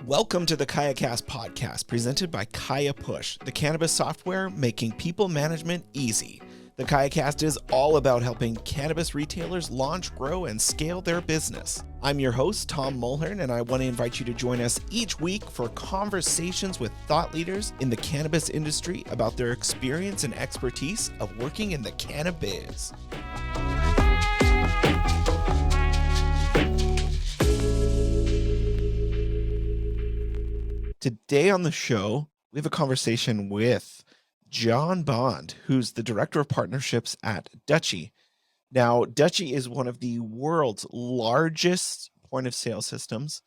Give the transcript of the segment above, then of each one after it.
Welcome to the KayaCast podcast, presented by Kaya Push, the cannabis software making people management easy. The KayaCast is all about helping cannabis retailers launch, grow, and scale their business. I'm your host, Tom Mulhern, and I want to invite you to join us each week for conversations with thought leaders in the cannabis industry about their experience and expertise of working in the cannabis. Today on the show, we have a conversation with Jon Bond, who's the Director of Partnerships at Dutchie. Now, Dutchie is one of the world's largest point of sale systems,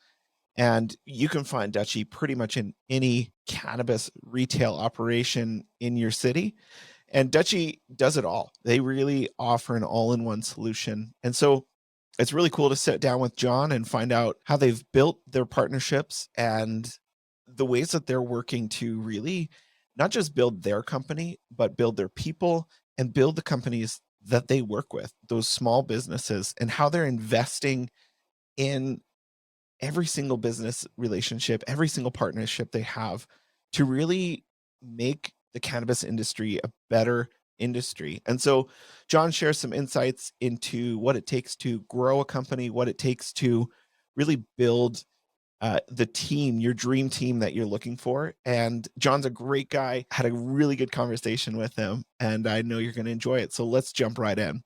and you can find Dutchie pretty much in any cannabis retail operation in your city. And Dutchie does it all. They really offer an all-in-one solution. And so it's really cool to sit down with Jon and find out how they've built their partnerships and the ways that they're working to really not just build their company, but build their people and build the companies that they work with, those small businesses, and how they're investing in every single business relationship, every single partnership they have to really make the cannabis industry a better industry. And so Jon shares some insights into what it takes to grow a company, what it takes to really build the team, your dream team that you're looking for. And Jon's a great guy. Had a really good conversation with him, and I know you're going to enjoy it. So let's jump right in.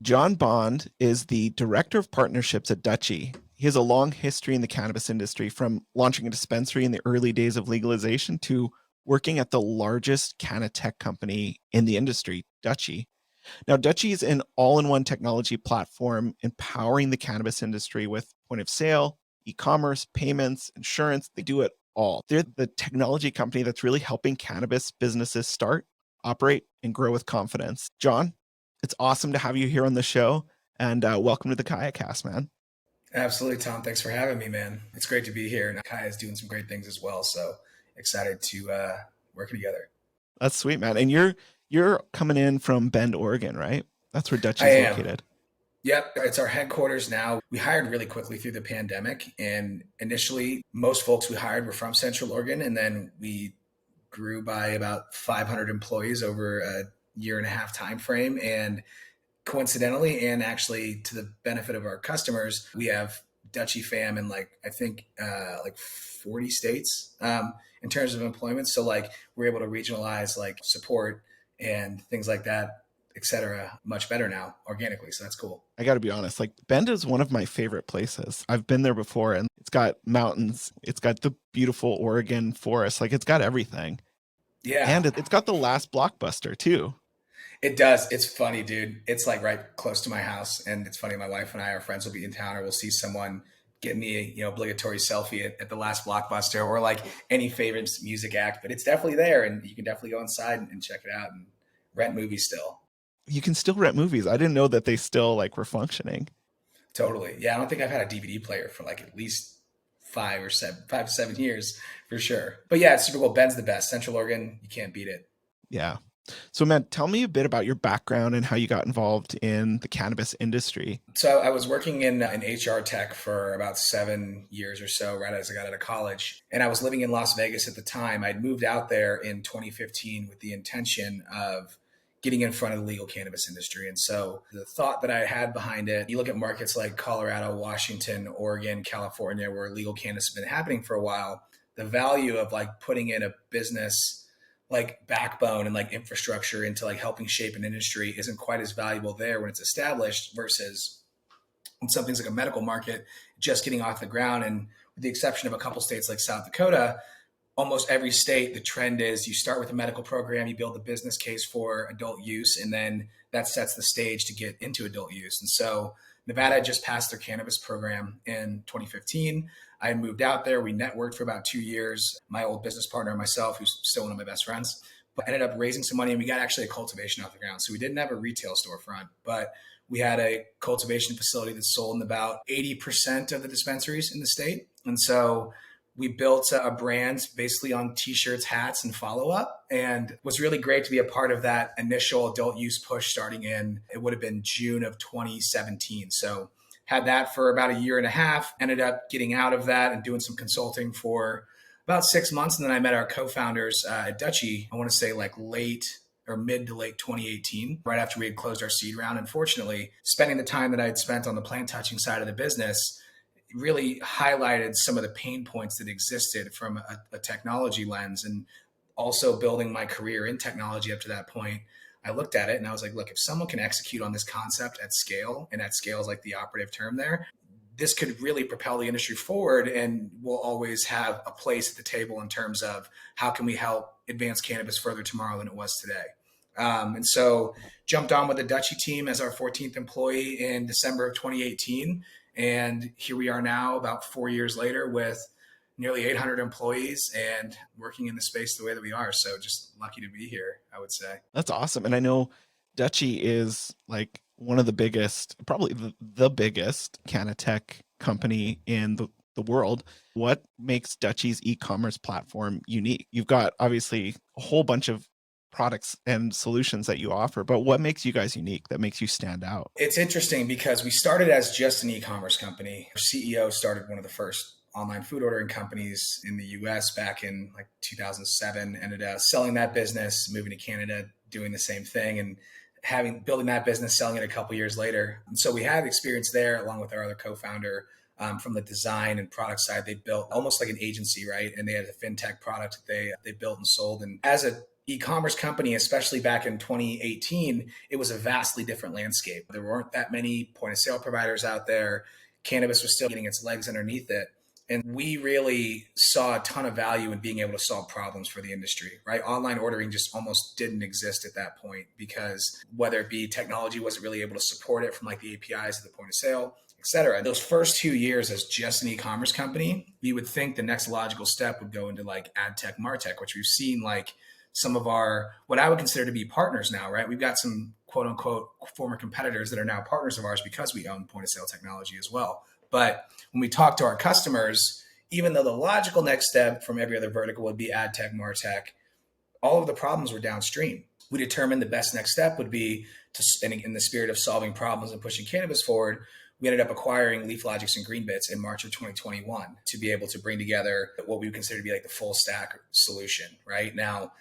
Jon Bond is the Director of Partnerships at Dutchie. He has a long history in the cannabis industry, from launching a dispensary in the early days of legalization to working at the largest Cannatech company in the industry, Dutchie. Now, Dutchie is an all-in-one technology platform empowering the cannabis industry with point of sale, e-commerce, payments, insurance. They do it all. They're the technology company that's really helping cannabis businesses start, operate, and grow with confidence. Jon, it's awesome to have you here on the show, and welcome to the KayaCast, man. Absolutely, Tom. Thanks for having me, man. It's great to be here. And Kaya is doing some great things as well. So excited to work together. That's sweet, man. And you're coming in from Bend, Oregon, right? That's where Dutchie is located. Yep. It's our headquarters now. We hired really quickly through the pandemic. And initially, most folks we hired were from Central Oregon. And then we grew by about 500 employees over a year and a half time frame. And coincidentally, and actually to the benefit of our customers, we have Dutchie fam in like 40 states in terms of employment. So like we're able to regionalize like support and things like that, et cetera, much better now organically. So that's cool. I got to be honest, like Bend is one of my favorite places. I've been there before, and it's got mountains. It's got the beautiful Oregon forest. Like it's got everything. Yeah. And it's got the last Blockbuster too. It does. It's funny, dude. It's like right close to my house. And it's funny. My wife and I, our friends will be in town, or we'll see someone getting the obligatory selfie at the last Blockbuster, or like any favorite music act. But it's definitely there, and you can definitely go inside and check it out and rent movies still. You can still rent movies. I didn't know that they still were functioning. Totally. Yeah, I don't think I've had a DVD player for like at least 5 to 7 years for sure. But yeah, it's super cool. Bend's the best. Central Oregon, you can't beat it. Yeah. So, man, tell me a bit about your background and how you got involved in the cannabis industry. So I was working in HR tech for about 7 years or so, right as I got out of college. And I was living in Las Vegas at the time. I'd moved out there in 2015 with the intention of getting in front of the legal cannabis industry. And so the thought that I had behind it, you look at markets like Colorado, Washington, Oregon, California, where legal cannabis has been happening for a while, the value of like putting in a business like backbone and like infrastructure into like helping shape an industry isn't quite as valuable there when it's established versus when something's like a medical market just getting off the ground. And with the exception of a couple states like South Dakota, almost every state, the trend is you start with a medical program, you build a business case for adult use, and then that sets the stage to get into adult use. And so Nevada just passed their cannabis program in 2015. I moved out there. We networked for about 2 years. My old business partner and myself, who's still one of my best friends, but ended up raising some money, and we got actually a cultivation off the ground. So we didn't have a retail storefront, but we had a cultivation facility that sold in about 80% of the dispensaries in the state. And so we built a brand basically on t-shirts, hats, and follow-up. And it was really great to be a part of that initial adult use push starting in, it would have been June of 2017. So Had that for about a year and a half, ended up getting out of that and doing some consulting for about 6 months. And then I met our co-founders at Dutchie, I want to say like late or mid to late 2018, right after we had closed our seed round. Unfortunately, spending the time that I had spent on the plant touching side of the business really highlighted some of the pain points that existed from a technology lens, and also building my career in technology up to that point. I looked at it and I was like, look, if someone can execute on this concept at scale, and at scale is like the operative term there, this could really propel the industry forward, and we'll always have a place at the table in terms of how can we help advance cannabis further tomorrow than it was today. And so jumped on with the Dutchie team as our 14th employee in December of 2018. And here we are now, about 4 years later, with nearly 800 employees and working in the space the way that we are. So just lucky to be here, I would say. That's awesome. And I know Dutchie is like one of the biggest, probably the biggest Cannatech company in the world. What makes Dutchie's e-commerce platform unique? You've got obviously a whole bunch of products and solutions that you offer, but what makes you guys unique, that makes you stand out? It's interesting because we started as just an e-commerce company. Our CEO started one of the first online food ordering companies in the US back in like 2007, ended up selling that business, moving to Canada, doing the same thing, and building that business, selling it a couple years later. And so we had experience there along with our other co-founder. From the design and product side, they built almost like an agency, right? And they had a fintech product that they built and sold. And as a e-commerce company, especially back in 2018, it was a vastly different landscape. There weren't that many point of sale providers out there. Cannabis was still getting its legs underneath it. And we really saw a ton of value in being able to solve problems for the industry, right? Online ordering just almost didn't exist at that point, because whether it be technology wasn't really able to support it, from like the APIs to the point of sale, et cetera. Those first 2 years as just an e-commerce company, you would think the next logical step would go into like ad tech, martech, which we've seen like some of our, what I would consider to be partners now, right? We've got some quote unquote former competitors that are now partners of ours because we own point of sale technology as well. But when we talk to our customers, even though the logical next step from every other vertical would be ad tech, martech, all of the problems were downstream. We determined the best next step would be to, in the spirit of solving problems and pushing cannabis forward, we ended up acquiring LeafLogix and Greenbits in March of 2021 to be able to bring together what we would consider to be like the full stack solution. Right now,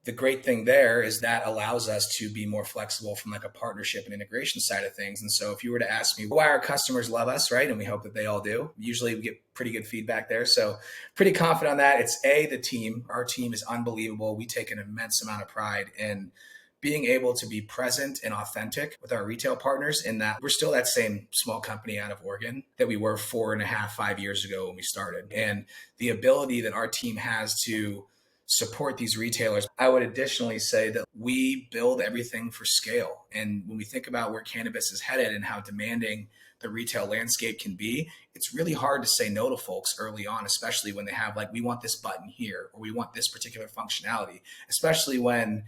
the great thing there is that allows us to be more flexible from like a partnership and integration side of things. And so if you were to ask me why our customers love us, right, and we hope that they all do, usually we get pretty good feedback there. So pretty confident on that. It's the team. Our team is unbelievable. We take an immense amount of pride in being able to be present and authentic with our retail partners, in that we're still that same small company out of Oregon that we were 4.5, 5 years ago when we started. And the ability that our team has to support these retailers. I would additionally say that we build everything for scale. And when we think about where cannabis is headed and how demanding the retail landscape can be, it's really hard to say no to folks early on, especially when they have like, we want this button here, or we want this particular functionality, especially when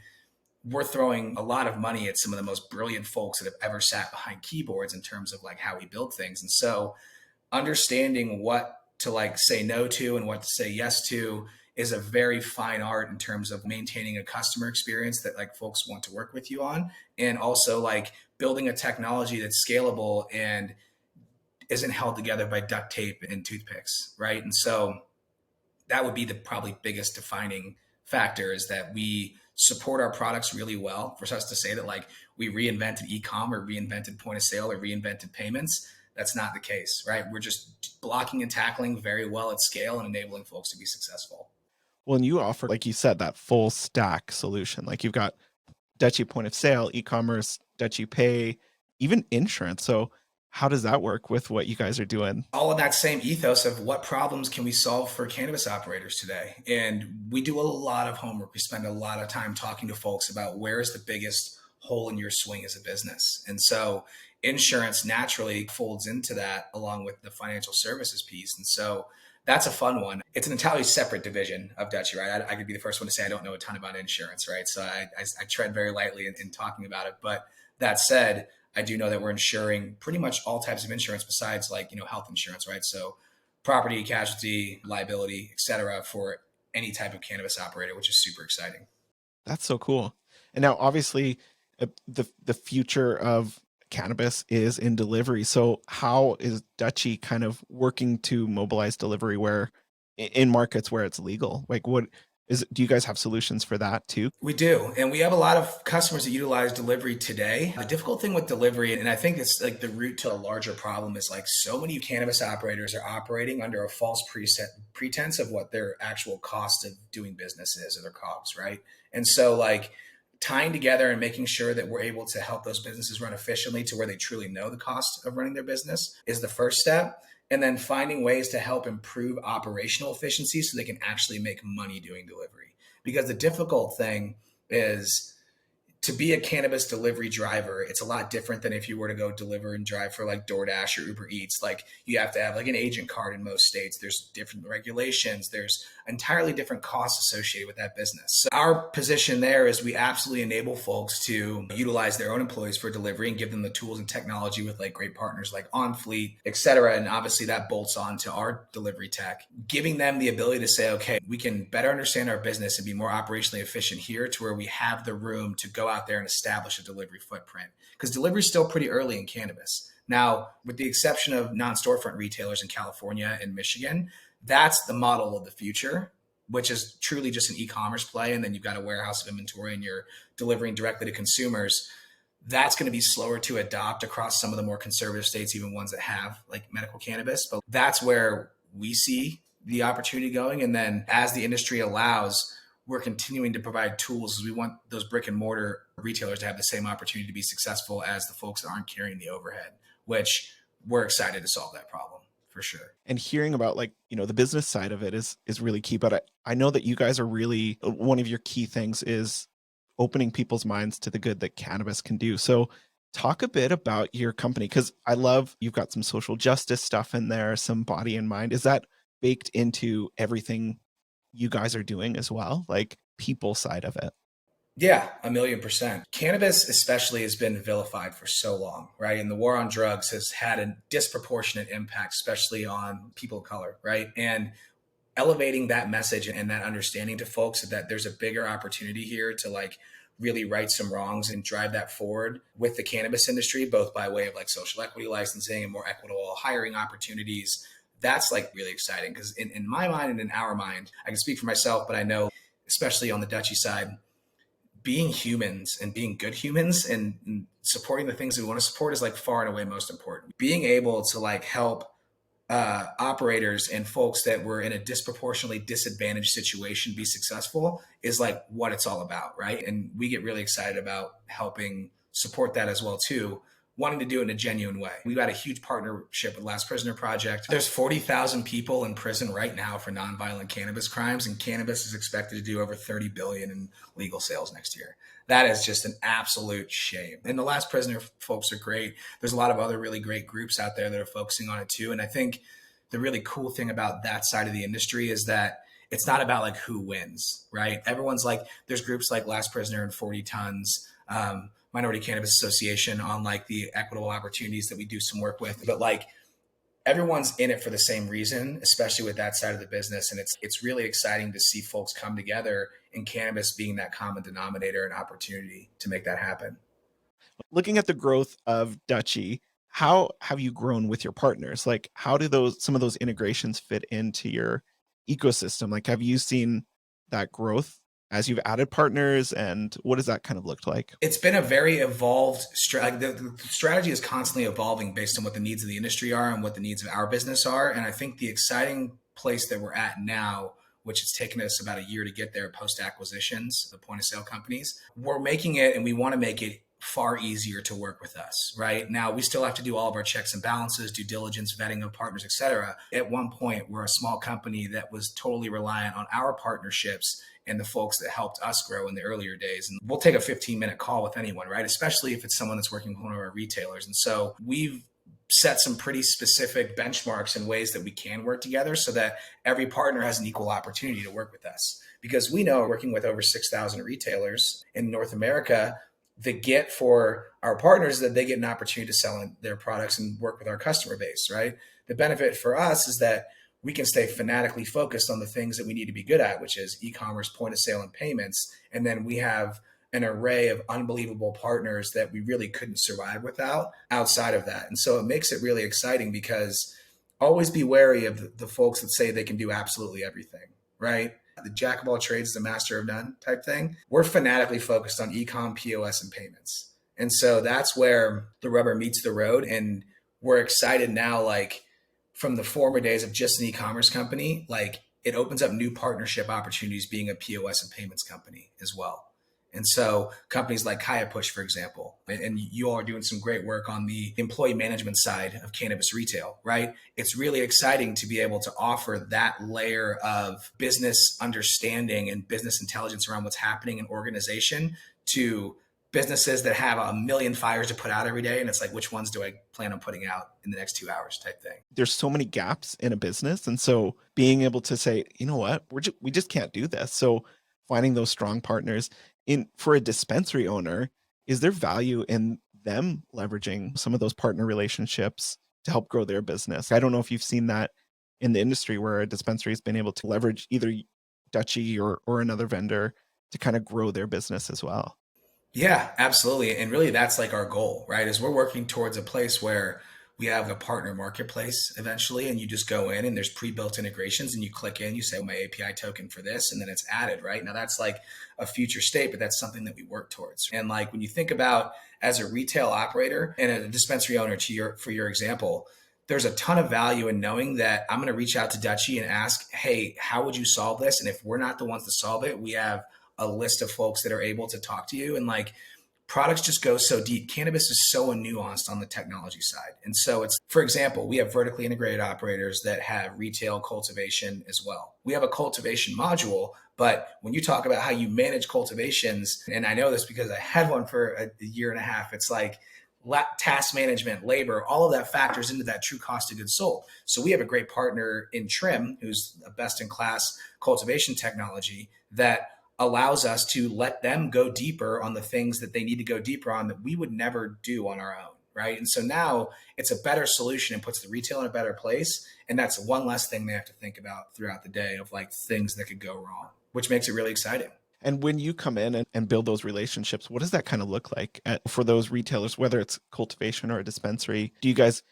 we're throwing a lot of money at some of the most brilliant folks that have ever sat behind keyboards in terms of like how we build things. And so understanding what to like say no to and what to say yes to is a very fine art in terms of maintaining a customer experience that like folks want to work with you on, and also like building a technology that's scalable and isn't held together by duct tape and toothpicks, right? And so that would be the probably biggest defining factor, is that we support our products really well. For us to say that like we reinvented e-com or reinvented point of sale or reinvented payments, that's not the case, right? We're just blocking and tackling very well at scale and enabling folks to be successful. Well, and you offer, like you said, that full stack solution. Like you've got Dutchie point of sale, e-commerce, Dutchie pay, even insurance. So how does that work with what you guys are doing? All in that same ethos of what problems can we solve for cannabis operators today? And we do a lot of homework. We spend a lot of time talking to folks about where is the biggest hole in your swing as a business. And so insurance naturally folds into that along with the financial services piece. And so that's a fun one. It's an entirely separate division of Dutchie, right? I could be the first one to say I don't know a ton about insurance, right? So I tread very lightly in talking about it. But that said, I do know that we're insuring pretty much all types of insurance besides like, health insurance, right? So property, casualty, liability, et cetera, for any type of cannabis operator, which is super exciting. That's so cool. And now obviously the future of cannabis is in delivery. So how is Dutchie kind of working to mobilize delivery where in markets where it's legal? Like what is do you guys have solutions for that too? We do. And we have a lot of customers that utilize delivery today. The difficult thing with delivery, and I think it's like the root to a larger problem, is like so many cannabis operators are operating under a false pretense of what their actual cost of doing business is, or their costs, right? And so, like, tying together and making sure that we're able to help those businesses run efficiently to where they truly know the cost of running their business is the first step. And then finding ways to help improve operational efficiency so they can actually make money doing delivery. Because the difficult thing is to be a cannabis delivery driver, it's a lot different than if you were to go deliver and drive for like DoorDash or Uber Eats. Like you have to have like an agent card in most states. There's different regulations. There's entirely different costs associated with that business. So our position there is we absolutely enable folks to utilize their own employees for delivery and give them the tools and technology with like great partners like OnFleet, et cetera. And obviously that bolts on to our delivery tech, giving them the ability to say, okay, we can better understand our business and be more operationally efficient here to where we have the room to go out there and establish a delivery footprint, because delivery is still pretty early in cannabis. Now, with the exception of non-storefront retailers in California and Michigan, that's the model of the future, which is truly just an e-commerce play. And then you've got a warehouse of inventory and you're delivering directly to consumers. That's going to be slower to adopt across some of the more conservative states, even ones that have like medical cannabis. But that's where we see the opportunity going. And then as the industry allows, we're continuing to provide tools. We want those brick and mortar retailers to have the same opportunity to be successful as the folks that aren't carrying the overhead, which we're excited to solve that problem for sure. And hearing about like, the business side of it is really key. But I know that you guys are really one of your key things is opening people's minds to the good that cannabis can do. So talk a bit about your company, because I love you've got some social justice stuff in there, some body and mind. Is that baked into everything you guys are doing as well, like people side of it? Yeah, 1,000,000%. Cannabis, especially, has been vilified for so long, right? And the war on drugs has had a disproportionate impact, especially on people of color, right? And elevating that message and that understanding to folks that there's a bigger opportunity here to like really right some wrongs and drive that forward with the cannabis industry, both by way of like social equity licensing and more equitable hiring opportunities. That's like really exciting because in my mind and in our mind, I can speak for myself, but I know, especially on the Dutchie side, being humans and being good humans and supporting the things we want to support is like far and away most important. Being able to like help operators and folks that were in a disproportionately disadvantaged situation be successful is like what it's all about, right? And we get really excited about helping support that as well too, wanting to do it in a genuine way. We've got a huge partnership with Last Prisoner Project. There's 40,000 people in prison right now for nonviolent cannabis crimes, and cannabis is expected to do over 30 billion in legal sales next year. That is just an absolute shame. And the Last Prisoner folks are great. There's a lot of other really great groups out there that are focusing on it too. And I think the really cool thing about that side of the industry is that it's not about like who wins, right? Everyone's like, there's groups like Last Prisoner and 40 Tons, Minority Cannabis Association on like the equitable opportunities that we do some work with. But like everyone's in it for the same reason, especially with that side of the business. And it's really exciting to see folks come together and cannabis being that common denominator and opportunity to make that happen. Looking at the growth of Dutchie, how have you grown with your partners? Like, how do some of those integrations fit into your ecosystem? Like, have you seen that growth as you've added partners, and what does that kind of look like? It's been a very evolved the strategy is constantly evolving based on what the needs of the industry are and what the needs of our business are. And I think the exciting place that we're at now, which has taken us about a year to get there post acquisitions, the point of sale companies, we're making it and we want to make it far easier to work with us. Right now, we still have to do all of our checks and balances, due diligence, vetting of partners, et cetera. At one point, we're a small company that was totally reliant on our partnerships and the folks that helped us grow in the earlier days. And we'll take a 15-minute call with anyone, right? Especially if it's someone that's working with one of our retailers. And so we've set some pretty specific benchmarks and ways that we can work together so that every partner has an equal opportunity to work with us. Because we know working with over 6,000 retailers in North America, the get for our partners is that they get an opportunity to sell their products and work with our customer base, right? The benefit for us is that we can stay fanatically focused on the things that we need to be good at, which is e-commerce, point of sale, and payments. And then we have an array of unbelievable partners that we really couldn't survive without outside of that. And so it makes it really exciting because always be wary of the folks that say they can do absolutely everything, right? The jack of all trades is the master of none type thing. We're fanatically focused on ecom, POS, and payments. And so that's where the rubber meets the road. And we're excited now, like from the former days of just an e-commerce company, like it opens up new partnership opportunities being a POS and payments company as well. And so companies like Kaya Push, for example, and you all are doing some great work on the employee management side of cannabis retail, right? It's really exciting to be able to offer that layer of business understanding and business intelligence around what's happening in organization to businesses that have a million fires to put out every day. And it's like, which ones do I plan on putting out in the next 2 hours type thing? There's so many gaps in a business. And so being able to say, you know what, we just can't do this. So finding those strong partners for a dispensary owner, is there value in them leveraging some of those partner relationships to help grow their business? I don't know if you've seen that in the industry where a dispensary has been able to leverage either Dutchie or another vendor to kind of grow their business as well. Yeah, absolutely. And really that's like our goal, right? Is we're working towards a place where we have a partner marketplace eventually, and you just go in and there's pre-built integrations and you click in, you say, my API token for this, and then it's added, right? Now that's like a future state, but that's something that we work towards. And like when you think about as a retail operator and a dispensary owner for your example, there's a ton of value in knowing that I'm going to reach out to Dutchie and ask, hey, how would you solve this? And if we're not the ones to solve it, we have a list of folks that are able to talk to you. And like products just go so deep. Cannabis is so nuanced on the technology side. And so it's, for example, we have vertically integrated operators that have retail cultivation as well. We have a cultivation module, but when you talk about how you manage cultivations, and I know this because I had one for a year and a half, it's like task management, labor, all of that factors into that true cost of goods sold. So we have a great partner in Trim, who's a best in class cultivation technology that allows us to let them go deeper on the things that they need to go deeper on that we would never do on our own. Right. And so now it's a better solution and puts the retail in a better place. And that's one less thing they have to think about throughout the day of like things that could go wrong, which makes it really exciting. And when you come in and build those relationships, what does that kind of look like for those retailers, whether it's cultivation or a dispensary? Do you guys,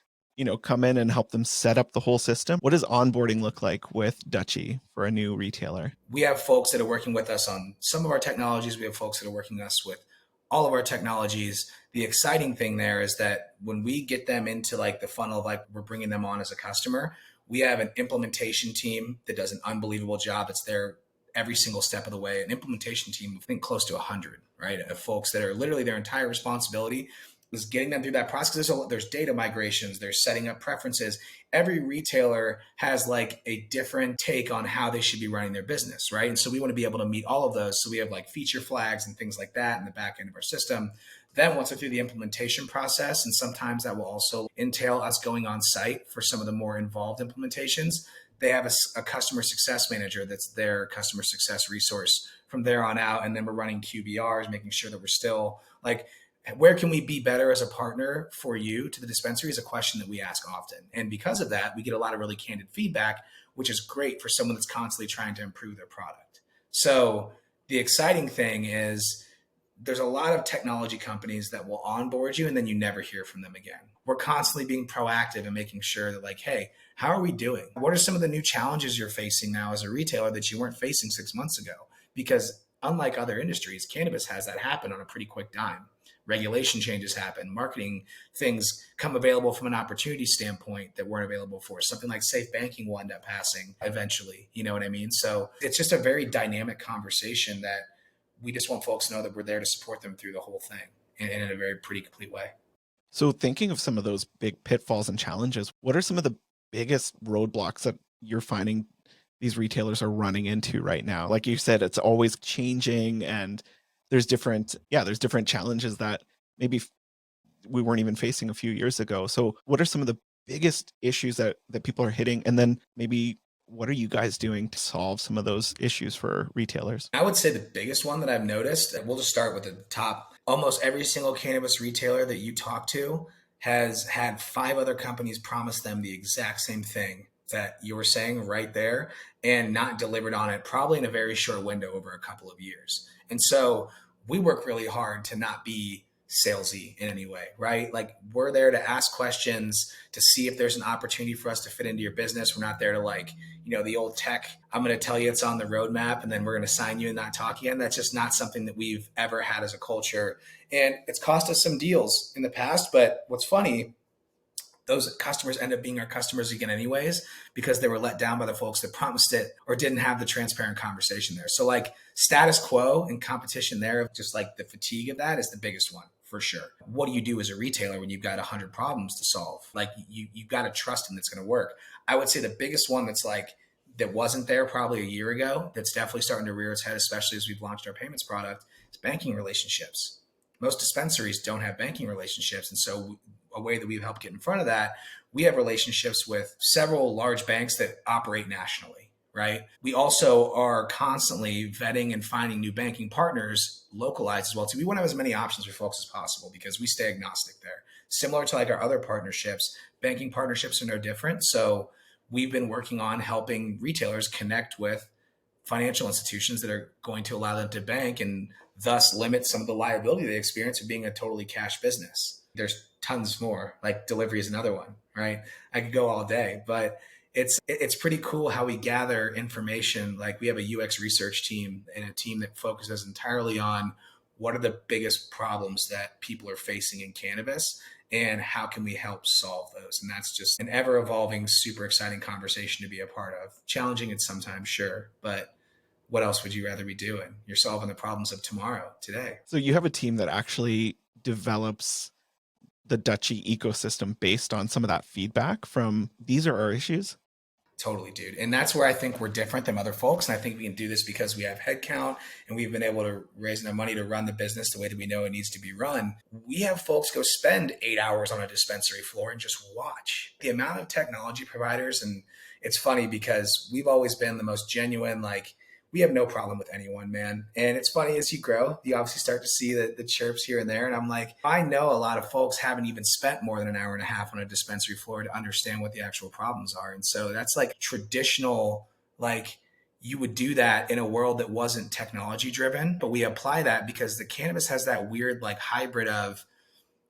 come in and help them set up the whole system? What does onboarding look like with Dutchie for a new retailer? We have folks that are working with us on some of our technologies. We have folks that are working with us with all of our technologies. The exciting thing there is that when we get them into like the funnel of like we're bringing them on as a customer, we have an implementation team that does an unbelievable job. It's there every single step of the way. An implementation team, I think close to 100, right? Of folks that are literally their entire responsibility is getting them through that process. There's data migrations, there's setting up preferences. Every retailer has like a different take on how they should be running their business, right? And so we want to be able to meet all of those. So we have like feature flags and things like that in the back end of our system. Then once they're through the implementation process, and sometimes that will also entail us going on site for some of the more involved implementations, they have a customer success manager that's their customer success resource from there on out. And then we're running QBRs, making sure that we're still like, where can we be better as a partner for you to the dispensary is a question that we ask often. And because of that, we get a lot of really candid feedback, which is great for someone that's constantly trying to improve their product. So the exciting thing is there's a lot of technology companies that will onboard you and then you never hear from them again. We're constantly being proactive and making sure that like, hey, how are we doing? What are some of the new challenges you're facing now as a retailer that you weren't facing 6 months ago? Because unlike other industries, cannabis has that happen on a pretty quick dime. Regulation changes happen, marketing things come available from an opportunity standpoint that weren't available for. Something like safe banking will end up passing eventually. You know what I mean? So it's just a very dynamic conversation that we just want folks to know that we're there to support them through the whole thing in a very pretty complete way. So thinking of some of those big pitfalls and challenges, what are some of the biggest roadblocks that you're finding these retailers are running into right now? Like you said, it's always changing and there's different challenges that maybe we weren't even facing a few years ago. So what are some of the biggest issues that people are hitting? And then maybe what are you guys doing to solve some of those issues for retailers? I would say the biggest one that I've noticed, we'll just start with the top. Almost every single cannabis retailer that you talk to has had 5 other companies promise them the exact same thing that you were saying right there and not delivered on it, probably in a very short window over a couple of years. And so we work really hard to not be salesy in any way, right? Like we're there to ask questions to see if there's an opportunity for us to fit into your business. We're not there to like, the old tech, I'm going to tell you it's on the roadmap and then we're going to sign you and not talk again. That's just not something that we've ever had as a culture. And it's cost us some deals in the past. But what's funny, those customers end up being our customers again anyways, because they were let down by the folks that promised it or didn't have the transparent conversation there. So like status quo and competition there, of just like the fatigue of that is the biggest one for sure. What do you do as a retailer when you've got 100 problems to solve? Like you've got to trust them that's going to work. I would say the biggest one that's like, that wasn't there probably a year ago, that's definitely starting to rear its head, especially as we've launched our payments product, is banking relationships. Most dispensaries don't have banking relationships. And so a way that we've helped get in front of that, we have relationships with several large banks that operate nationally, right? We also are constantly vetting and finding new banking partners localized as well. So we want to have as many options for folks as possible because we stay agnostic there. Similar to like our other partnerships, banking partnerships are no different. So we've been working on helping retailers connect with financial institutions that are going to allow them to bank and thus limit some of the liability they experience of being a totally cash business. There's tons more, like delivery is another one, right? I could go all day, but it's pretty cool how we gather information. Like we have a UX research team and a team that focuses entirely on what are the biggest problems that people are facing in cannabis and how can we help solve those. And that's just an ever evolving, super exciting conversation to be a part of. Challenging it sometimes, sure, but what else would you rather be doing? You're solving the problems of tomorrow, today. So you have a team that actually develops the Dutchie ecosystem based on some of that feedback from these are our issues. Totally, dude. And that's where I think we're different than other folks. And I think we can do this because we have headcount and we've been able to raise enough money to run the business the way that we know it needs to be run. We have folks go spend 8 hours on a dispensary floor and just watch. The amount of technology providers, and it's funny because we've always been the most genuine, like, we have no problem with anyone, man. And it's funny, as you grow, you obviously start to see the chirps here and there. And I'm like, I know a lot of folks haven't even spent more than an hour and a half on a dispensary floor to understand what the actual problems are. And so that's like traditional, like you would do that in a world that wasn't technology driven, but we apply that because the cannabis has that weird like hybrid of,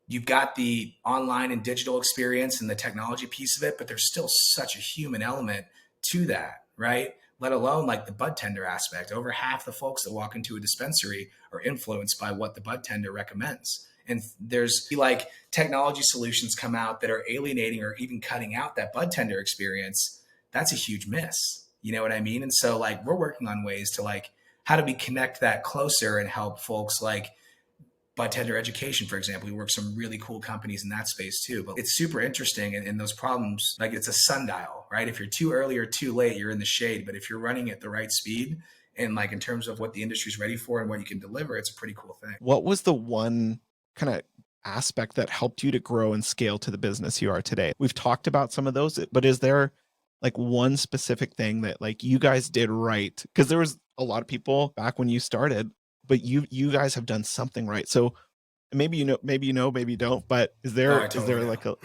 you've got the online and digital experience and the technology piece of it, but there's still such a human element to that, right? Let alone like the bud tender aspect. Over half the folks that walk into a dispensary are influenced by what the bud tender recommends. And there's like technology solutions come out that are alienating or even cutting out that bud tender experience. That's a huge miss. You know what I mean? And so like we're working on ways to like, how do we connect that closer and help folks like bud tender education, for example. We work with some really cool companies in that space too. But it's super interesting. And those problems, like it's a sundial, right? If you're too early or too late, you're in the shade. But if you're running at the right speed and like in terms of what the industry's ready for and what you can deliver, it's a pretty cool thing. What was the one kind of aspect that helped you to grow and scale to the business you are today? We've talked about some of those, but is there like one specific thing that like you guys did right? Because there was a lot of people back when you started, but you guys have done something right. So maybe maybe you don't, but is there like a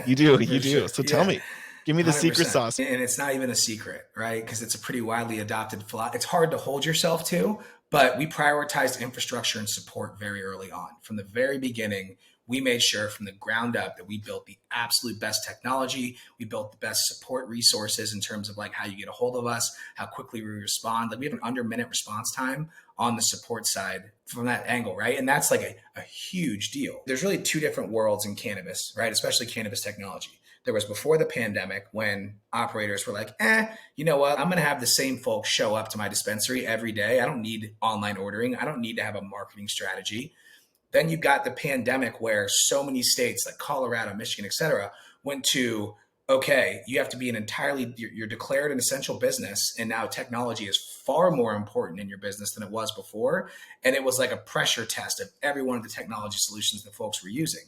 you do. Sure. So tell me, give me the 100%. secret sauce. And it's not even a secret, right? Because it's a pretty widely adopted philosophy. It's hard to hold yourself to, but we prioritized infrastructure and support very early on. From the very beginning, we made sure from the ground up that we built the absolute best technology. We built the best support resources in terms of like how you get a hold of us, how quickly we respond. Like we have an under minute response time on the support side from that angle, right? And that's like a huge deal. There's really two different worlds in cannabis, right? Especially cannabis technology. There was before the pandemic when operators were like, you know what? I'm going to have the same folks show up to my dispensary every day. I don't need online ordering. I don't need to have a marketing strategy. Then you got the pandemic where so many states like Colorado, Michigan, et cetera, went to, okay, you have to be you're declared an essential business. And now technology is far more important in your business than it was before. And it was like a pressure test of every one of the technology solutions that folks were using.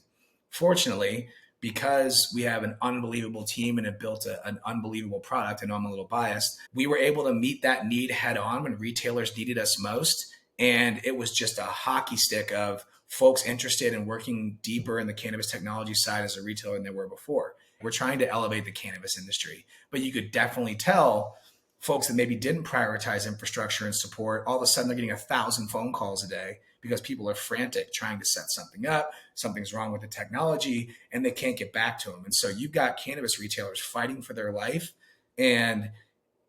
Fortunately, because we have an unbelievable team and have built an unbelievable product, and I'm a little biased, we were able to meet that need head on when retailers needed us most. And it was just a hockey stick of folks interested in working deeper in the cannabis technology side as a retailer than they were before. We're trying to elevate the cannabis industry, but you could definitely tell folks that maybe didn't prioritize infrastructure and support, all of a sudden they're getting 1,000 phone calls a day because people are frantic trying to set something up. Something's wrong with the technology and they can't get back to them. And so you've got cannabis retailers fighting for their life. And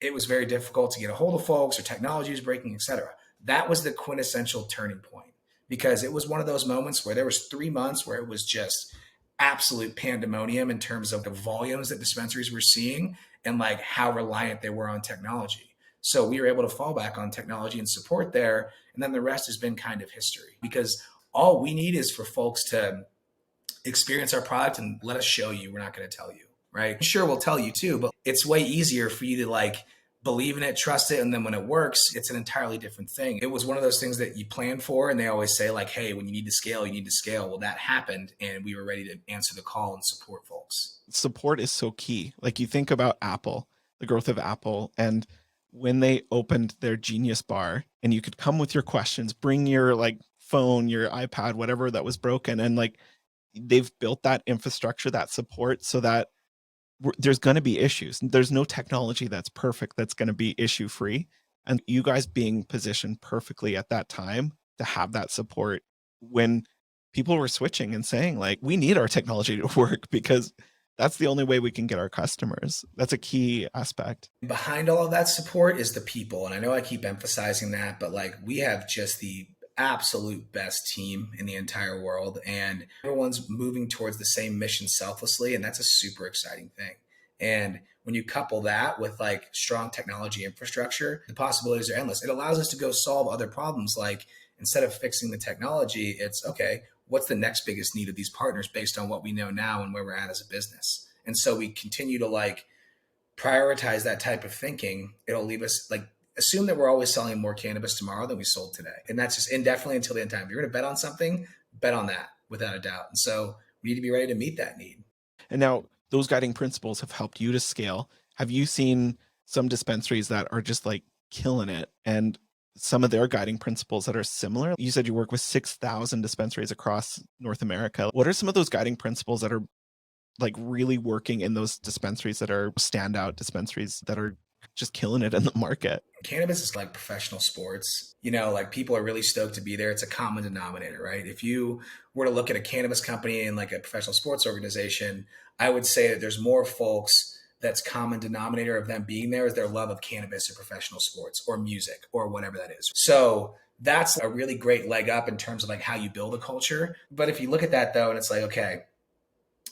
it was very difficult to get a hold of folks, or technology was breaking, et cetera. That was the quintessential turning point, because it was one of those moments where there was 3 months where it was just absolute pandemonium in terms of the volumes that dispensaries were seeing and like how reliant they were on technology. So we were able to fall back on technology and support there. And then the rest has been kind of history, because all we need is for folks to experience our product and let us show you. We're not going to tell you, right? Sure, we'll tell you too, but it's way easier for you to like believe in it, trust it, and then when it works, it's an entirely different thing. It was one of those things that you plan for, and they always say like, hey, when you need to scale, you need to scale. Well, that happened, and we were ready to answer the call and support folks. Support is so key. Like you think about Apple, the growth of Apple, and when they opened their Genius Bar, and you could come with your questions, bring your like phone, your iPad, whatever that was broken, and like they've built that infrastructure, that support, so that there's going to be issues. There's no technology that's perfect that's going to be issue free. And you guys being positioned perfectly at that time to have that support when people were switching and saying like, we need our technology to work because that's the only way we can get our customers. That's a key aspect. Behind all of that support is the people. And I know I keep emphasizing that, but like we have just the absolute best team in the entire world, and everyone's moving towards the same mission selflessly, and that's a super exciting thing. And when you couple that with like strong technology infrastructure, the possibilities are endless. It allows us to go solve other problems. Like instead of fixing the technology, it's okay, what's the next biggest need of these partners based on what we know now and where we're at as a business. And so we continue to like prioritize that type of thinking. It'll leave us like, assume that we're always selling more cannabis tomorrow than we sold today. And that's just indefinitely until the end of time. If you're going to bet on something, bet on that without a doubt. And so we need to be ready to meet that need. And now those guiding principles have helped you to scale. Have you seen some dispensaries that are just like killing it and some of their guiding principles that are similar? You said you work with 6,000 dispensaries across North America. What are some of those guiding principles that are like really working in those dispensaries that are standout dispensaries that are just killing it in the market? Cannabis is like professional sports. You know, like people are really stoked to be there. It's a common denominator, right? If you were to look at a cannabis company and like a professional sports organization, I would say that there's more folks that's common denominator of them being there is their love of cannabis or professional sports or music or whatever that is. So that's a really great leg up in terms of like how you build a culture. But if you look at that though, and it's like, okay,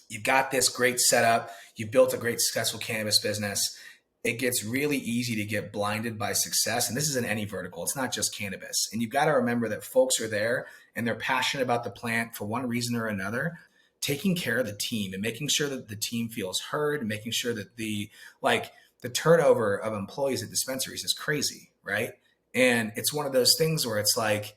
you've got this great setup, you've built a great successful cannabis business, it gets really easy to get blinded by success. And this is in any vertical. It's not just cannabis. And you've got to remember that folks are there and they're passionate about the plant for one reason or another, taking care of the team and making sure that the team feels heard, and making sure that the turnover of employees at dispensaries is crazy, right? And it's one of those things where it's like,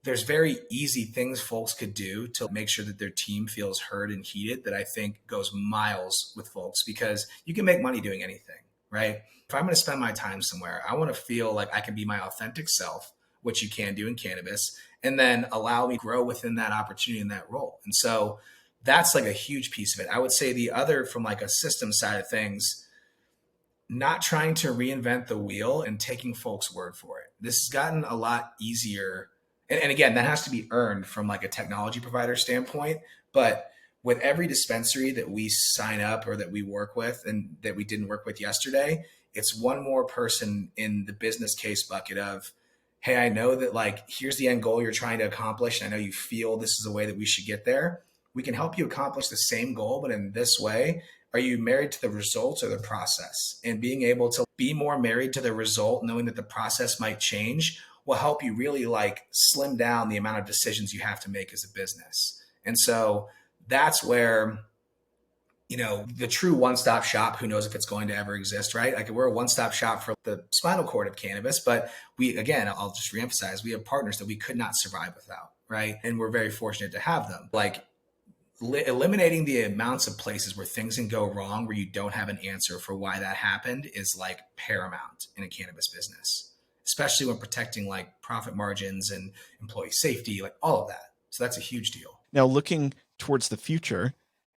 there's very easy things folks could do to make sure that their team feels heard and heated that I think goes miles with folks, because you can make money doing anything, right? If I'm going to spend my time somewhere, I want to feel like I can be my authentic self, which you can do in cannabis, and then allow me to grow within that opportunity in that role. And so that's like a huge piece of it. I would say the other, from like a system side of things, not trying to reinvent the wheel and taking folks' word for it. This has gotten a lot easier. And again, that has to be earned from like a technology provider standpoint. But with every dispensary that we sign up or that we work with and that we didn't work with yesterday, it's one more person in the business case bucket of, hey, I know that like, here's the end goal you're trying to accomplish. And I know you feel this is the way that we should get there. We can help you accomplish the same goal, but in this way. Are you married to the results or the process? And being able to be more married to the result, knowing that the process might change, will help you really like slim down the amount of decisions you have to make as a business. And so that's where, you know, the true one-stop shop, who knows if it's going to ever exist, right? Like we're a one-stop shop for the spinal cord of cannabis, but we, again, I'll just reemphasize, we have partners that we could not survive without, right? And we're very fortunate to have them. Like eliminating the amounts of places where things can go wrong, where you don't have an answer for why that happened, is like paramount in a cannabis business, especially when protecting like profit margins and employee safety, like all of that. So that's a huge deal. Now, looking towards the future,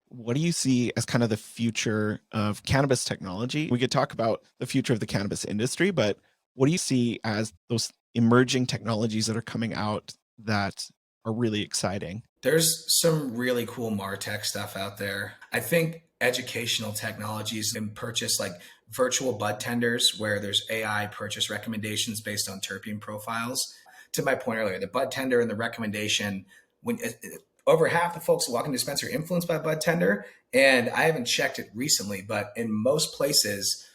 what do you see as kind of the future of cannabis technology? We could talk about the future of the cannabis industry, but what do you see as those emerging technologies that are coming out that are really exciting? There's some really cool MarTech stuff out there. I think educational technologies can purchase like virtual bud tenders where there's AI purchase recommendations based on terpene profiles. To my point earlier, the bud tender and the recommendation, when over half the folks who walk in the dispensary are influenced by bud tender, and I haven't checked it recently, but in most places,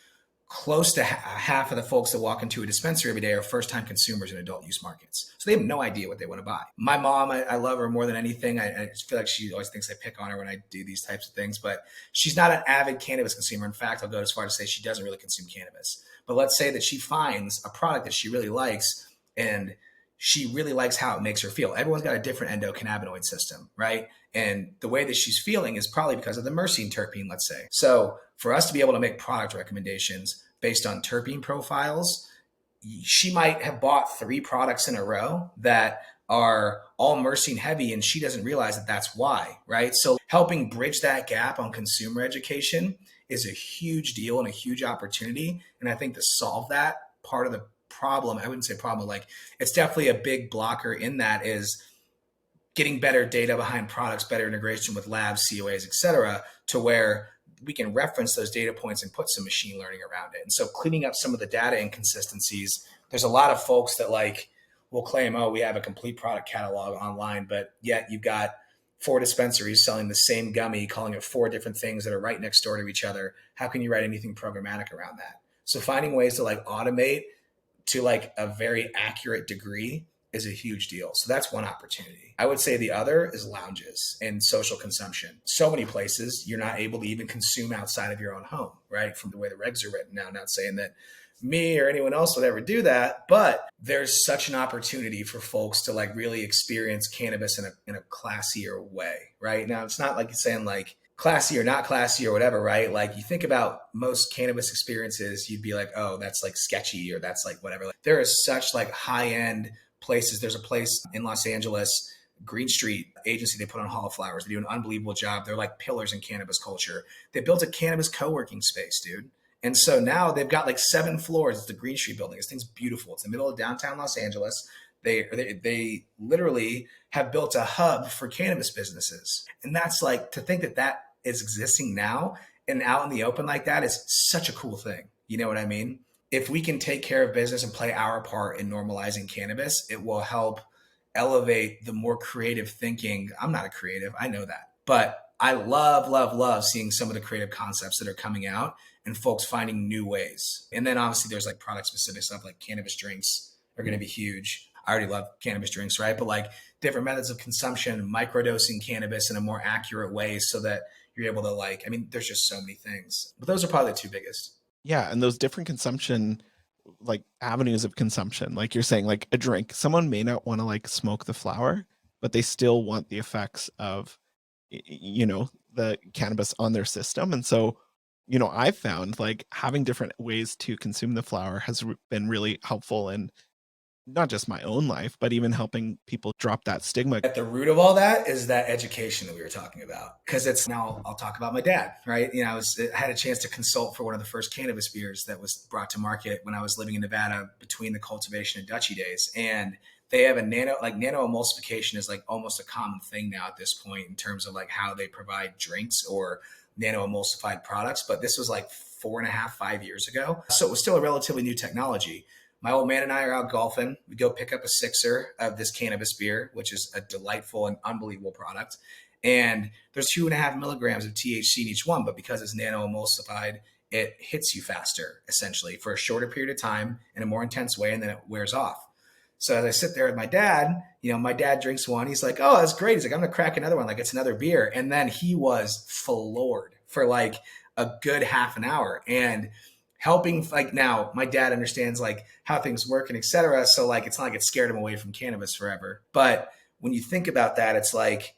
close to half of the folks that walk into a dispensary every day are first time consumers in adult use markets. So they have no idea what they want to buy. My mom, I love her more than anything. I feel like she always thinks I pick on her when I do these types of things, but she's not an avid cannabis consumer. In fact, I'll go as far as to say she doesn't really consume cannabis. But let's say that she finds a product that she really likes and she really likes how it makes her feel. Everyone's got a different endocannabinoid system, right? And the way that she's feeling is probably because of the myrcene terpene, let's say. So for us to be able to make product recommendations based on terpene profiles, she might have bought 3 products in a row that are all myrcene heavy and she doesn't realize that that's why, right? So helping bridge that gap on consumer education is a huge deal and a huge opportunity. And I think to solve that part of the problem, I wouldn't say problem, like it's definitely a big blocker in that is getting better data behind products, better integration with labs, COAs, et cetera, to where we can reference those data points and put some machine learning around it. And so cleaning up some of the data inconsistencies, there's a lot of folks that like will claim, oh, we have a complete product catalog online, but yet you've got 4 dispensaries selling the same gummy, calling it 4 different things that are right next door to each other. How can you write anything programmatic around that? So finding ways to like automate to like a very accurate degree is a huge deal. So that's one opportunity. I would say the other is lounges and social consumption. So many places you're not able to even consume outside of your own home, right? From the way the regs are written now, not saying that me or anyone else would ever do that, but there's such an opportunity for folks to like really experience cannabis in a classier way, right? Now, it's not like you're saying like classy or not classy or whatever, right? Like you think about most cannabis experiences, you'd be like, oh, that's like sketchy or that's like whatever. Like, there is such like high end places. There's a place in Los Angeles, Green Street agency, they put on Hall of Flowers. They do an unbelievable job. They're like pillars in cannabis culture. They built a cannabis co-working space, dude. And so now they've got like 7 floors. It's the Green Street building. This thing's beautiful. It's in the middle of downtown Los Angeles. They literally have built a hub for cannabis businesses. And that's like, to think that that is existing now and out in the open like that is such a cool thing. You know what I mean? If we can take care of business and play our part in normalizing cannabis, it will help elevate the more creative thinking. I'm not a creative, I know that. But I love seeing some of the creative concepts that are coming out and folks finding new ways. And then obviously there's like product specific stuff like cannabis drinks are going to be huge. I already love cannabis drinks, right? But like different methods of consumption, microdosing cannabis in a more accurate way so that you're able to like, I mean, there's just so many things. But those are probably the 2 biggest. Yeah, and those different consumption like avenues of consumption, like you're saying, like a drink. Someone may not want to like smoke the flower, but they still want the effects of the cannabis on their system. And so, I've found like having different ways to consume the flower has been really helpful in not just my own life, but even helping people drop that stigma. At the root of all that is that education that we were talking about. Because it's now, I'll talk about my dad, right? I had a chance to consult for one of the first cannabis beers that was brought to market when I was living in Nevada between the cultivation and Dutchie days. And they have a nano emulsification is like almost a common thing now at this point in terms of like how they provide drinks or nano emulsified products. But this was like 4.5, 5 years ago. So it was still a relatively new technology. My old man and I are out golfing. We go pick up a 6er of this cannabis beer, which is a delightful and unbelievable product. And there's 2.5 milligrams of THC in each one, but because it's nano emulsified, it hits you faster, essentially, for a shorter period of time in a more intense way, and then it wears off. So as I sit there with my dad, my dad drinks one. He's like, oh, that's great. He's like, I'm going to crack another one like it's another beer. And then he was floored for like a good half an hour. And helping, like, now my dad understands like how things work and et cetera. So like, it's not like it scared him away from cannabis forever. But when you think about that, it's like,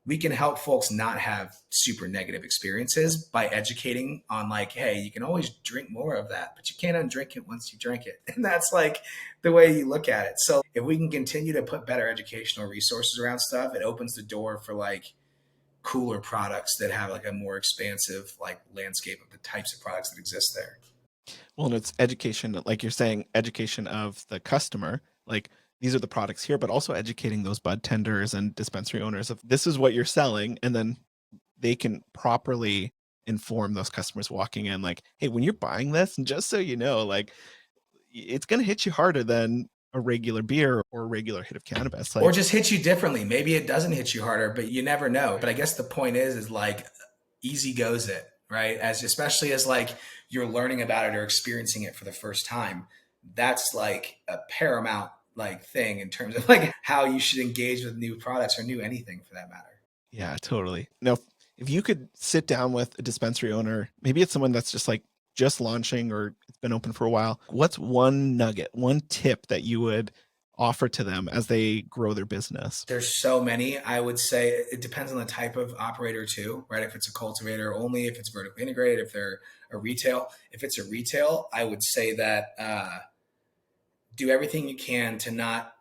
we can help folks not have super negative experiences by educating on like, hey, you can always drink more of that, but you can't undrink it once you drink it. And that's like the way you look at it. So if we can continue to put better educational resources around stuff, it opens the door for like cooler products that have like a more expansive like landscape of the types of products that exist there. Well, and it's education, like you're saying, education of the customer, like these are the products here, but also educating those bud tenders and dispensary owners of this is what you're selling. And then they can properly inform those customers walking in, like, hey, when you're buying this, and just so you know, like, it's going to hit you harder than a regular beer or a regular hit of cannabis. Or Like, just hit you differently. Maybe it doesn't hit you harder, but you never know. But I guess the point is like easy goes it, right? As especially as like you're learning about it or experiencing it for the first time. That's like a paramount like thing in terms of like how you should engage with new products or new anything for that matter. yeah, totally. Now, if you could sit down with a dispensary owner, maybe it's someone that's just like just launching or it's been open for a while, what's one nugget, one tip that you would offer to them as they grow their business? There's so many. I would say it depends on the type of operator too, right? If it's a cultivator only, if it's vertically integrated, if they're a retail. If it's a retail, I would say that do everything you can to not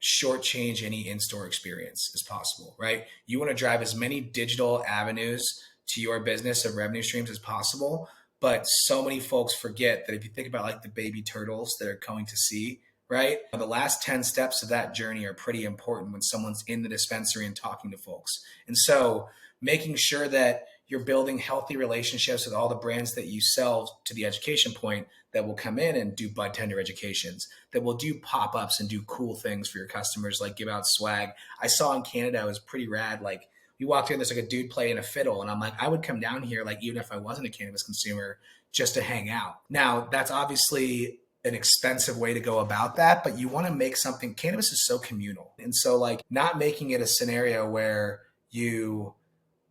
shortchange any in-store experience as possible, right? You want to drive as many digital avenues to your business of revenue streams as possible. But so many folks forget that if you think about like the baby turtles that are going to see, right? The last 10 steps of that journey are pretty important when someone's in the dispensary and talking to folks. And so making sure that you're building healthy relationships with all the brands that you sell to the education point that will come in and do bud tender educations, that will do pop-ups and do cool things for your customers, like give out swag. I saw in Canada, it was pretty rad. Like we walked in, there's like a dude playing a fiddle. And I'm like, I would come down here, like even if I wasn't a cannabis consumer, just to hang out. Now, that's obviously an expensive way to go about that, but you want to make something, cannabis is so communal. And so like not making it a scenario where you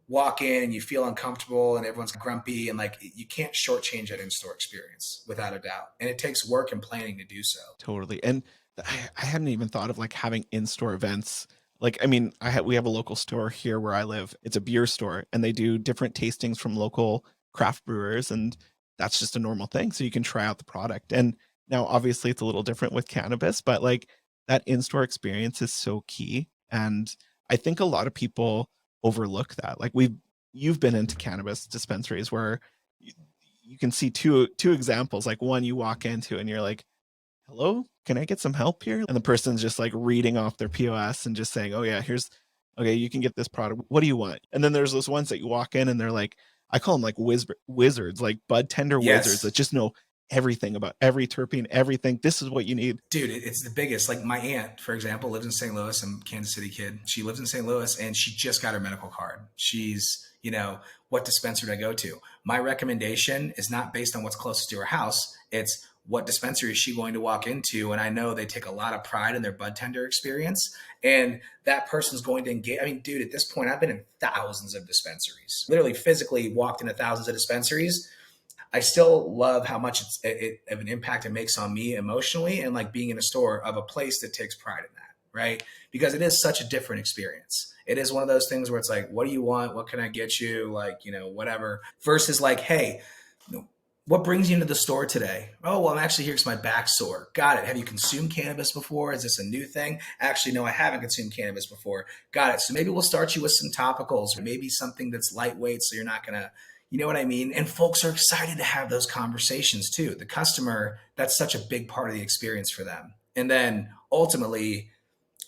walk in and you feel uncomfortable and everyone's grumpy and like you can't shortchange that in-store experience without a doubt. And it takes work and planning to do so. Totally. And I hadn't even thought of like having in-store events. Like, I mean, we have a local store here where I live. It's a beer store and they do different tastings from local craft brewers. And that's just a normal thing. So you can try out the product. And now obviously it's a little different with cannabis, but like that in-store experience is so key. And I think a lot of people overlook that. Like you've been into cannabis dispensaries where you can see two examples. Like one you walk into and you're like, hello, can I get some help here? And the person's just like reading off their POS and just saying, oh yeah, okay, you can get this product. What do you want? And then there's those ones that you walk in and they're like, I call them like wizards, like bud tender wizards Yes. that just know everything about every terpene, everything. This is what you need. Dude, it's the biggest. Like my aunt, for example, lives in St. Louis. I'm a Kansas City kid. She lives in St. Louis and she just got her medical card. She's, what dispensary do I go to? My recommendation is not based on what's closest to her house. It's what dispensary is she going to walk into? And I know they take a lot of pride in their bud tender experience. And that person's going to engage. I mean, dude, at this point, I've been in thousands of dispensaries, literally physically walked into thousands of dispensaries. I still love how much of an impact it makes on me emotionally and like being in a store of a place that takes pride in that, right? Because it is such a different experience. It is one of those things where it's like, what do you want? What can I get you? Like, whatever. Versus like, hey, what brings you into the store today? Oh, well, I'm actually here because my back's sore. Got it. Have you consumed cannabis before? Is this a new thing? Actually, no, I haven't consumed cannabis before. Got it. So maybe we'll start you with some topicals or maybe something that's lightweight so you're not going to, you know what I mean? And folks are excited to have those conversations too. The customer, that's such a big part of the experience for them. And then ultimately,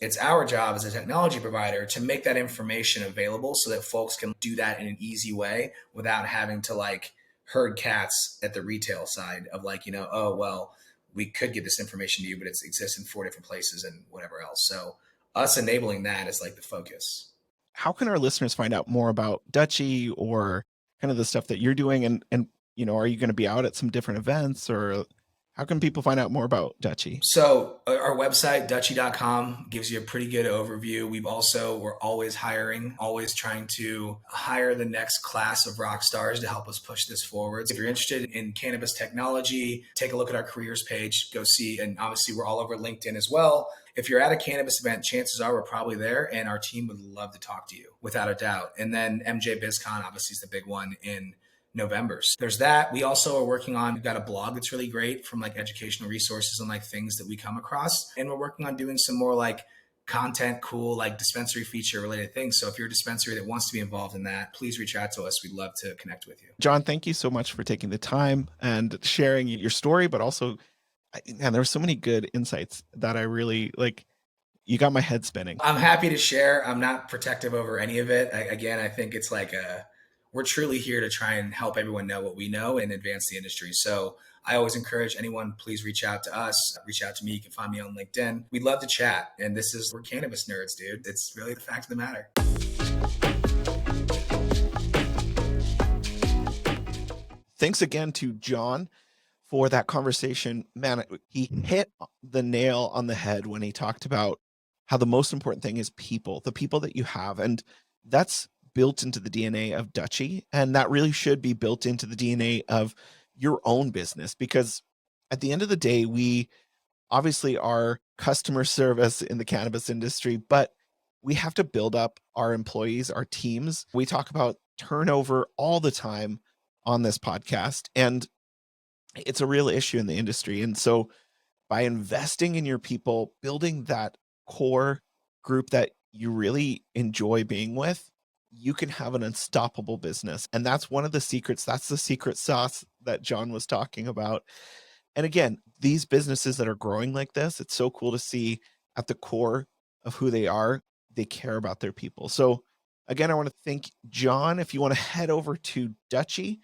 it's our job as a technology provider to make that information available so that folks can do that in an easy way without having to like herd cats at the retail side of like, oh, well, we could give this information to you, but it exists in 4 different places and whatever else. So us enabling that is like the focus. How can our listeners find out more about Dutchie or kind of the stuff that you're doing? And are you going to be out at some different events, or how can people find out more about Dutchie? So our website, Dutchie.com, gives you a pretty good overview. We're always hiring, always trying to hire the next class of rock stars to help us push this forward. So if you're interested in cannabis technology, take a look at our careers page, go see, and obviously we're all over LinkedIn as well. If you're at a cannabis event, chances are we're probably there and our team would love to talk to you without a doubt. And then MJ BizCon obviously is the big one in November. So there's that. We also are working on, we've got a blog that's really great from like educational resources and like things that we come across. And we're working on doing some more like content, cool, like dispensary feature related things. So if you're a dispensary that wants to be involved in that, please reach out to us. We'd love to connect with you. Jon, thank you so much for taking the time and sharing your story, but also Man, there were so many good insights that I really like. You got my head spinning. I'm happy to share. I'm not protective over any of it. Again, I think it's like we're truly here to try and help everyone know what we know and advance the industry. So I always encourage anyone, please reach out to us, reach out to me. You can find me on LinkedIn. We'd love to chat. And we're cannabis nerds, dude. It's really the fact of the matter. Thanks again to Jon for that conversation. Man, he hit the nail on the head when he talked about how the most important thing is people, the people that you have. And that's built into the DNA of Dutchie. And that really should be built into the DNA of your own business, because at the end of the day, we obviously are customer service in the cannabis industry, but we have to build up our employees, our teams. We talk about turnover all the time on this podcast, and it's a real issue in the industry. And so by investing in your people, building that core group that you really enjoy being with, you can have an unstoppable business. And that's one of the secrets. That's the secret sauce that Jon was talking about. And again, these businesses that are growing like this, it's so cool to see at the core of who they are, they care about their people. So again, I want to thank Jon. If you want to head over to Dutchie,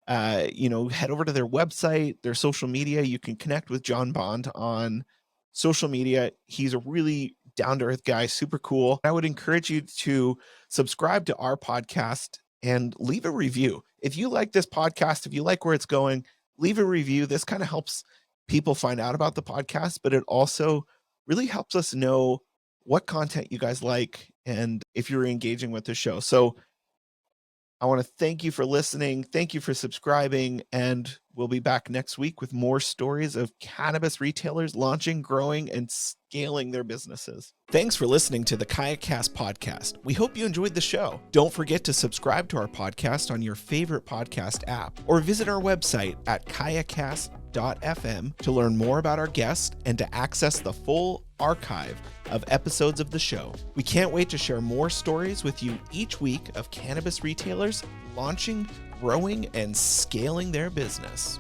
head over to their website, their social media. You can connect with Jon Bond on social media. He's a really down-to-earth guy, super cool. I would encourage you to subscribe to our podcast and leave a review. If you like this podcast, if you like where it's going, leave a review. This kind of helps people find out about the podcast, but it also really helps us know what content you guys like and if you're engaging with the show. So I want to thank you for listening. Thank you for subscribing. And we'll be back next week with more stories of cannabis retailers launching, growing, and scaling their businesses. Thanks for listening to the Cannatech podcast. We hope you enjoyed the show. Don't forget to subscribe to our podcast on your favorite podcast app, or visit our website at cannatech.fm to learn more about our guests and to access the full archive of episodes of the show. We can't wait to share more stories with you each week of cannabis retailers launching, growing, and scaling their business.